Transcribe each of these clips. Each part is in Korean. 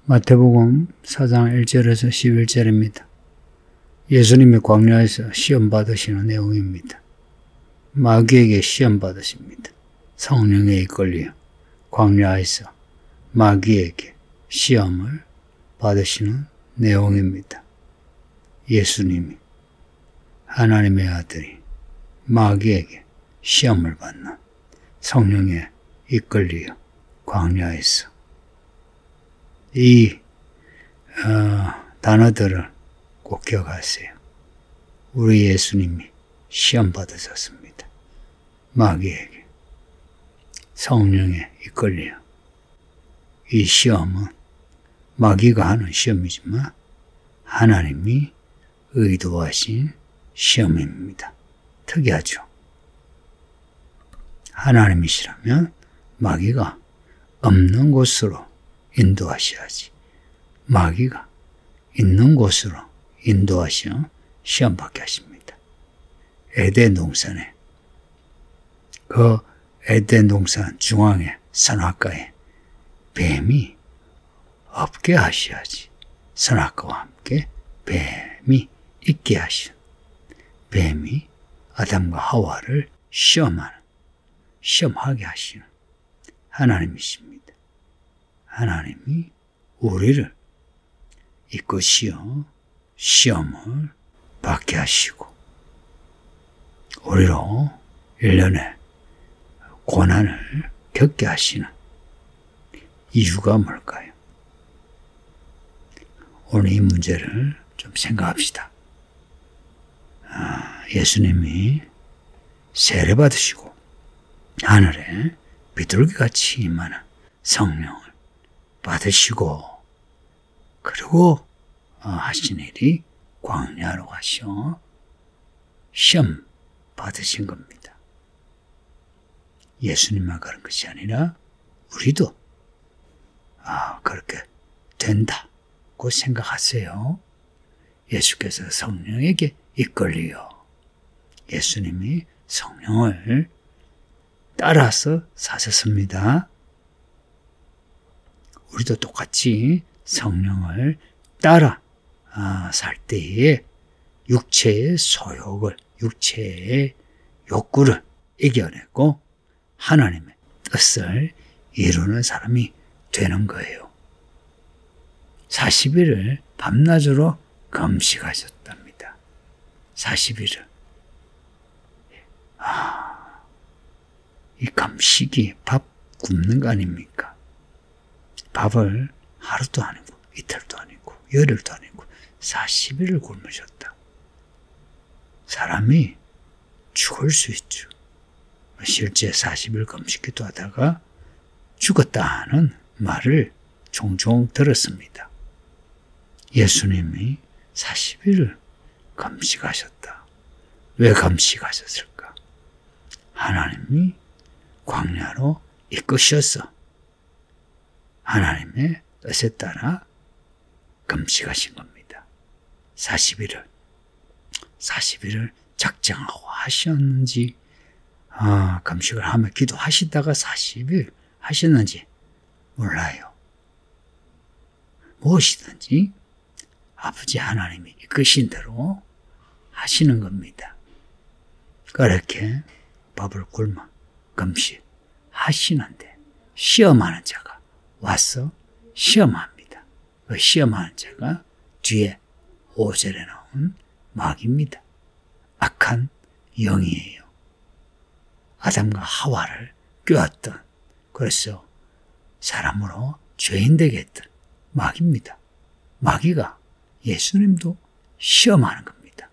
마태복음 4장 1절에서 11절입니다. 예수님이 광야에서 시험 받으시는 내용입니다. 마귀에게 시험 받으십니다. 성령에 이끌려 광야에서 마귀에게 시험을 받으시는 내용입니다. 예수님이 하나님의 아들이 마귀에게 시험을 받는 성령에 이끌려 광야에서 이 단어들을 꼭 기억하세요. 우리 예수님이 시험 받으셨습니다. 마귀에게 성령에 이끌려. 이 시험은 마귀가 하는 시험이지만 하나님이 의도하신 시험입니다. 특이하죠. 하나님이시라면 마귀가 없는 곳으로 인도하셔야지. 마귀가 있는 곳으로 인도하시어 시험받게 하십니다. 에덴 동산에, 그 에덴 동산 중앙에 선악과에 뱀이 없게 하셔야지. 선악과와 함께 뱀이 있게 하시오. 뱀이 아담과 하와를 시험하게 하시는 하나님이십니다. 하나님이 우리를 이끄시어 시험을 받게 하시고 우리로 1년에 고난을 겪게 하시는 이유가 뭘까요? 오늘 이 문제를 좀 생각합시다. 예수님이 세례 받으시고 하늘에 비둘기같이 임하는 성령을 받으시고 그리고 하신 일이 광야로 가셔 시험 받으신 겁니다. 예수님만 그런 것이 아니라 우리도 그렇게 된다고 생각하세요. 예수께서 성령에게 이끌려 예수님이 성령을 따라서 사셨습니다. 우리도 똑같이 성령을 따라 살 때에 육체의 소욕을, 육체의 욕구를 이겨내고 하나님의 뜻을 이루는 사람이 되는 거예요. 40일을 밤낮으로 금식하셨답니다. 40일을. 이 금식이 밥 굶는 거 아닙니까? 밥을 하루도 아니고 이틀도 아니고 열흘도 아니고 40일을 굶으셨다. 사람이 죽을 수 있죠. 실제 40일 금식기도 하다가 죽었다는 말을 종종 들었습니다. 예수님이 40일을 금식하셨다. 왜 금식하셨을까? 하나님이 광야로 이끄셔서 하나님의 뜻에 따라 금식하신 겁니다. 40일을 작정하고 하셨는지 금식을 하며 기도하시다가 40일 하셨는지 몰라요. 무엇이든지 아버지 하나님이 이끄신 대로 하시는 겁니다. 그렇게 밥을 굶어 금식 하시는데 시험하는 자가 와서 시험합니다. 그 시험하는 자가 뒤에 5절에 나온 마귀입니다. 악한 영이에요. 아담과 하와를 꿰었던, 그래서 사람으로 죄인 되게 했던 마귀입니다. 마귀가 예수님도 시험하는 겁니다.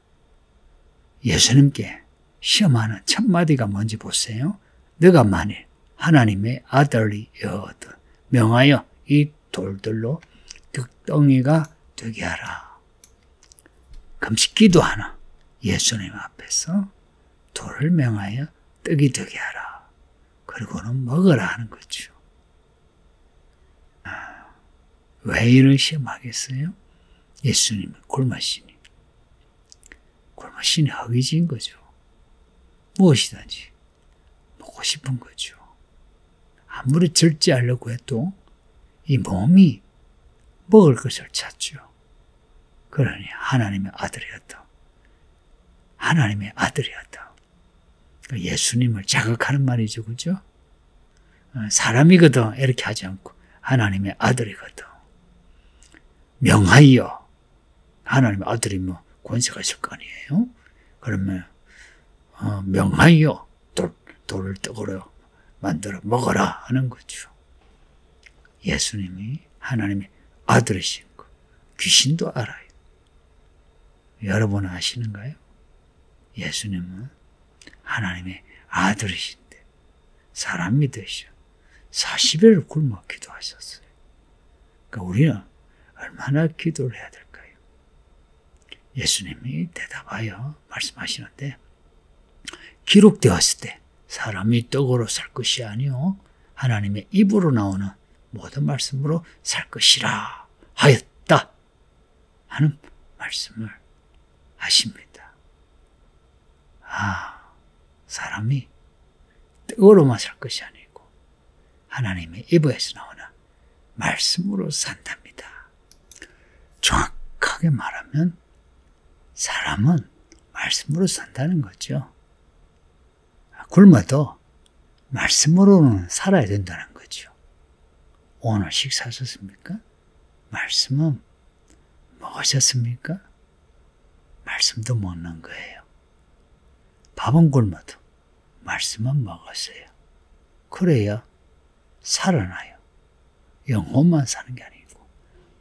예수님께 시험하는 첫마디가 뭔지 보세요. 너가 만일 하나님의 아들이여든 명하여 이 돌들로 떡덩이가 되게 하라. 금식 기도하나 예수님 앞에서 돌을 명하여 떡이 되게 하라. 그리고는 먹으라 하는 거죠. 왜 이런 시험하겠어요? 예수님은 굶으시니 허기진 거죠. 무엇이든지 먹고 싶은 거죠. 아무리 절제하려고 해도 이 몸이 먹을 것을 찾죠. 그러니 하나님의 아들이었다. 하나님의 아들이었다. 예수님을 자극하는 말이죠. 그죠? 사람이거든 이렇게 하지 않고 하나님의 아들이거든. 명하여 하나님의 아들이면 권세가 있을 거 아니에요. 그러면 명하여 돌을 떡으로 만들어 먹어라 하는 거죠. 예수님이 하나님의 아들이신 거 귀신도 알아요. 여러분은 아시는가요? 예수님은 하나님의 아들이신데 사람이 되셔 40일을 굶어 기도하셨어요. 그러니까 우리는 얼마나 기도를 해야 될까요? 예수님이 대답하여 말씀하시는데 기록되었을 때 사람이 떡으로 살 것이 아니요 하나님의 입으로 나오는 모든 말씀으로 살 것이라 하였다 하는 말씀을 하십니다. 사람이 떡으로만 살 것이 아니고 하나님의 입에서 나오는 말씀으로 산답니다. 정확하게 말하면 사람은 말씀으로 산다는 거죠. 굶어도 말씀으로는 살아야 된다는 거죠. 오늘 식사하셨습니까? 말씀은 먹으셨습니까? 말씀도 먹는 거예요. 밥은 굶어도 말씀은 먹었어요. 그래야 살아나요. 영혼만 사는 게 아니고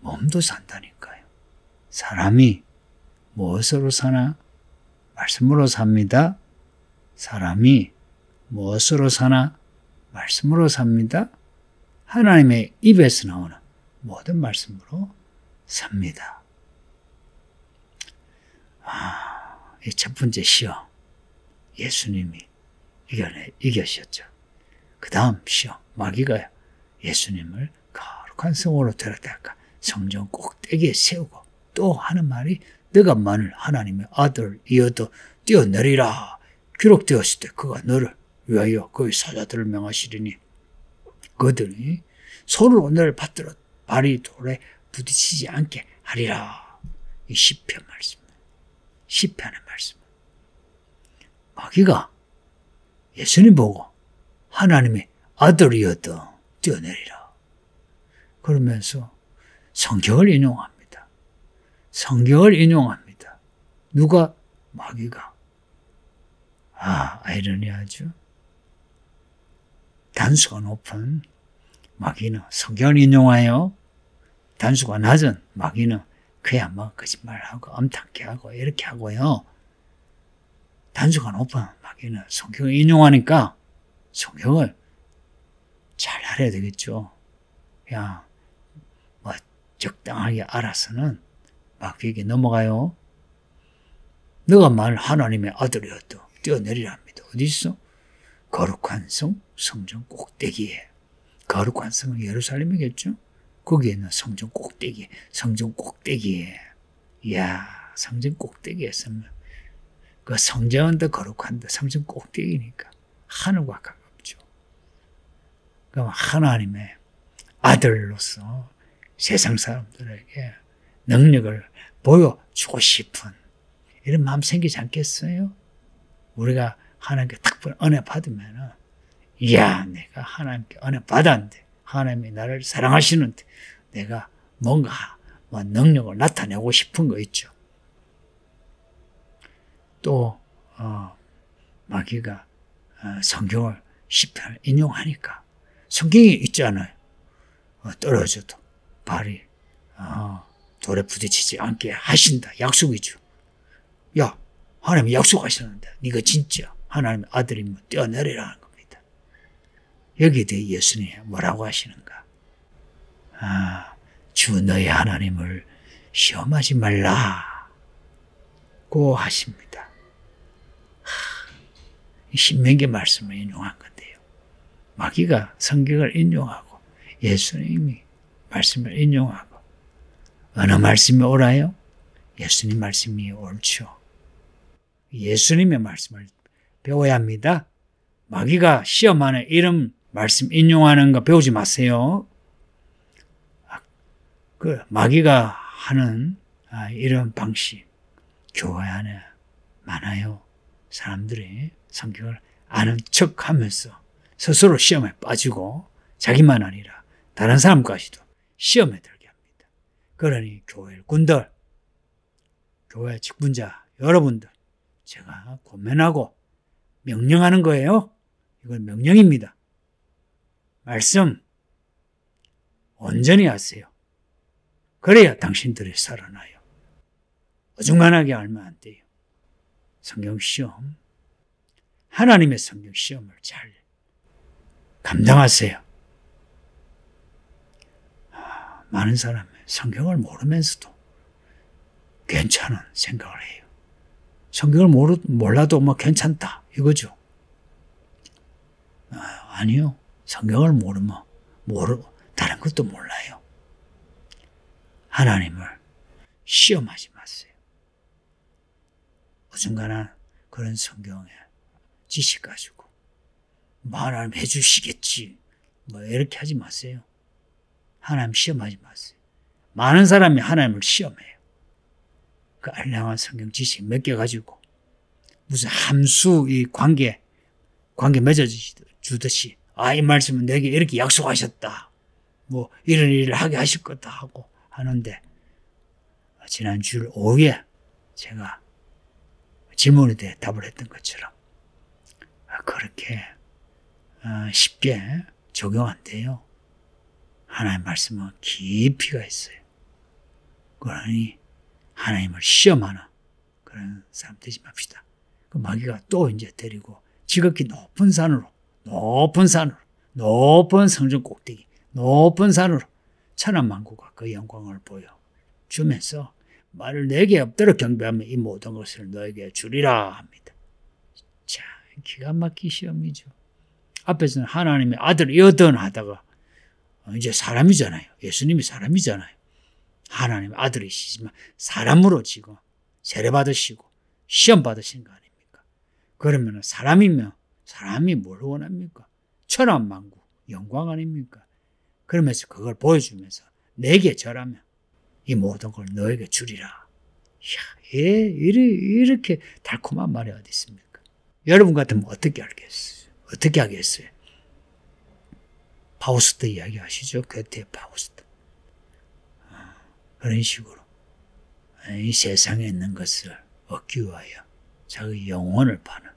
몸도 산다니까요. 사람이 무엇으로 사나? 말씀으로 삽니다. 사람이 무엇으로 사나? 말씀으로 삽니다. 하나님의 입에서 나오는 모든 말씀으로 삽니다. 이 첫 번째 시험 예수님이 이겨셨죠. 그 다음 시험 마귀가 예수님을 거룩한 성으로 데려다가 성전 꼭대기에 세우고 또 하는 말이 너가 만일 하나님의 아들이어도 뛰어내리라. 기록되었을 때 그가 너를 위하여 그의 사자들을 명하시리니 그들이 손으로 너를 받들어 발이 돌에 부딪히지 않게 하리라. 이 시편 말씀, 시편의 말씀. 마귀가 예수님 보고 하나님의 아들이어도 뛰어내리라. 그러면서 성경을 인용합니다. 성경을 인용합니다. 누가? 마귀가. 아이러니하죠. 단수가 높은 마귀는 성경을 인용하여 단수가 낮은 마귀는 그야 뭐 거짓말하고 엄탄케 하고 이렇게 하고요. 단수가 높은 마귀는 성경을 인용하니까 성경을 잘 알아야 되겠죠. 그냥 뭐 적당하게 알아서는 마귀에게 넘어가요. 너가 만일 하나님의 아들이어도 뛰어내리라 합니다. 어디 있어? 거룩한 성, 성전 꼭대기에. 거룩한 성은 예루살렘이겠죠? 거기에 있는 성전 꼭대기에, 성전 꼭대기에. 이야, 성전 꼭대기에 서면 그 성전은 더 거룩한데 성전 꼭대기니까 하늘과 가깝죠. 그럼 하나님의 아들로서 세상 사람들에게 능력을 보여주고 싶은 이런 마음 생기지 않겠어요? 우리가 하나님께 특별 은혜 받으면 이야 내가 하나님께 은혜 받았는데 하나님이 나를 사랑하시는데 내가 뭔가 능력을 나타내고 싶은 거 있죠. 또 마귀가 성경을 시편을 인용하니까 성경이 있잖아요. 떨어져도 발이 돌에 부딪히지 않게 하신다. 약속이죠. 야 하나님이 약속하셨는데 네가 진짜 하나님의 아들이면 뛰어내리라는 겁니다. 여기에 대해 예수님이 뭐라고 하시는가? 주 너의 하나님을 시험하지 말라고 하십니다. 신명기 말씀을 인용한 건데요. 마귀가 성경을 인용하고 예수님이 말씀을 인용하고 어느 말씀이 옳아요? 예수님 말씀이 옳죠. 예수님의 말씀을 배워야 합니다. 마귀가 시험하는 이런 말씀 인용하는 거 배우지 마세요. 그 마귀가 하는 이런 방식 교회 안에 많아요. 사람들이 성경을 아는 척하면서 스스로 시험에 빠지고 자기만 아니라 다른 사람까지도 시험에 들게 합니다. 그러니 교회 일꾼들, 교회 직분자 여러분들, 제가 권면하고 명령하는 거예요. 이건 명령입니다. 말씀 온전히 하세요. 그래야 당신들이 살아나요. 어중간하게 알면 안 돼요. 성경 시험, 하나님의 성경 시험을 잘 감당하세요. 많은 사람이 성경을 모르면서도 괜찮은 생각을 해요. 성경을 몰라도 뭐 괜찮다 이거죠. 아니요. 성경을 모르면 다른 것도 몰라요. 하나님을 시험하지 마세요. 어중간한 그런 성경의 지식 가지고 하나님 해주시겠지 뭐 이렇게 하지 마세요. 하나님 시험하지 마세요. 많은 사람이 하나님을 시험해요. 그 알량한 성경 지식 몇 개 가지고 무슨 함수 이 관계 맺어주듯이 이 말씀은 내게 이렇게 약속하셨다. 뭐 이런 일을 하게 하실 거다 하고 하는데 지난 주일 오후에 제가 질문에 대해 답을 했던 것처럼 그렇게 쉽게 적용 안 돼요. 하나님의 말씀은 깊이가 있어요. 그러니 하나님을 시험하는 그런 사람 되지 맙시다. 그 마귀가 또 이제 데리고 지극히 높은 산으로 높은 성전 꼭대기 높은 산으로 천하만국과 그 영광을 보여주면서 말을 내게 엎드려 경배하면 이 모든 것을 너에게 주리라 합니다. 자, 기가 막힌 시험이죠. 앞에서는 하나님의 아들이거든 하다가 이제 사람이잖아요. 예수님이 사람이잖아요. 하나님의 아들이시지만 사람으로 지금 세례받으시고 시험 받으신 거 아닙니까? 그러면 사람이면 사람이 뭘 원합니까? 천하만국 영광 아닙니까? 그러면서 그걸 보여주면서 내게 절하면 이 모든 걸 너에게 주리라. 이렇게 달콤한 말이 어디 있습니까? 여러분 같으면 어떻게 알겠어요? 어떻게 하겠어요? 파우스트 이야기 아시죠? 괴테의 파우스트. 그런 식으로 이 세상에 있는 것을 얻기 위하여 자기 영혼을 파는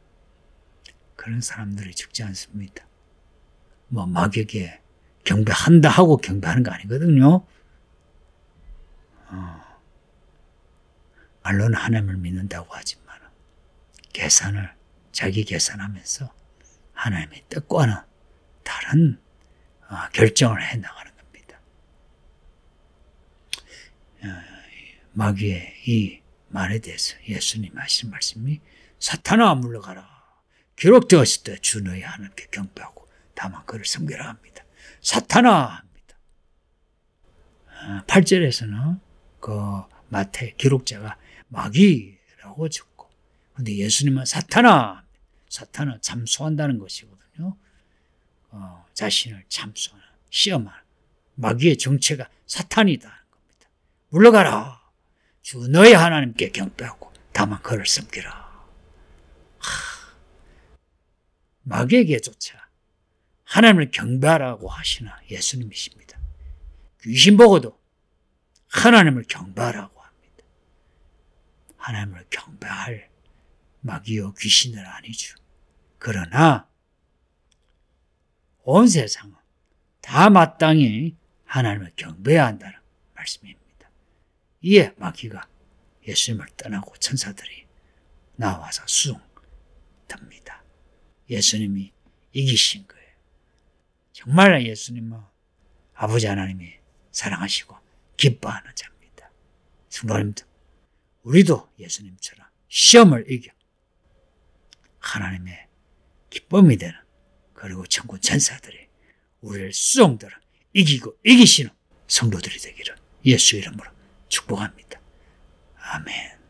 그런 사람들이 적지 않습니다. 뭐 마귀에게 경배한다 하고 경배하는 거 아니거든요. 말로는 하나님을 믿는다고 하지만 자기 계산하면서 하나님의 뜻과는 다른 결정을 해나가는 겁니다. 마귀의 이 말에 대해서 예수님 하신 말씀이 사탄아 물러가라. 기록되었을 때 주 너희 하나님께 경배하고 다만 그를 섬기라 합니다. 사탄아 합니다. 8절에서는 그 마태 기록자가 마귀라고 적고 근데 예수님은 사탄아 참소한다는 것이거든요. 자신을 참소하는 시험하는 마귀의 정체가 사탄이다는 겁니다. 물러가라. 주 너희 하나님께 경배하고 다만 그를 섬기라. 마귀에게조차 하나님을 경배하라고 하시나 예수님이십니다. 귀신 보고도 하나님을 경배하라고 합니다. 하나님을 경배할 마귀요 귀신은 아니죠. 그러나 온 세상은 다 마땅히 하나님을 경배해야 한다는 말씀입니다. 이에 마귀가 예수님을 떠나고 천사들이 나와서 수종답니다. 예수님이 이기신 거예요. 정말 예수님은 아버지 하나님이 사랑하시고 기뻐하는 자입니다. 성도님들, 우리도 예수님처럼 시험을 이겨 하나님의 기쁨이 되는 그리고 천군 천사들이 우리를 수종들어 이기고 이기시는 성도들이 되기를 예수 이름으로 축복합니다. 아멘.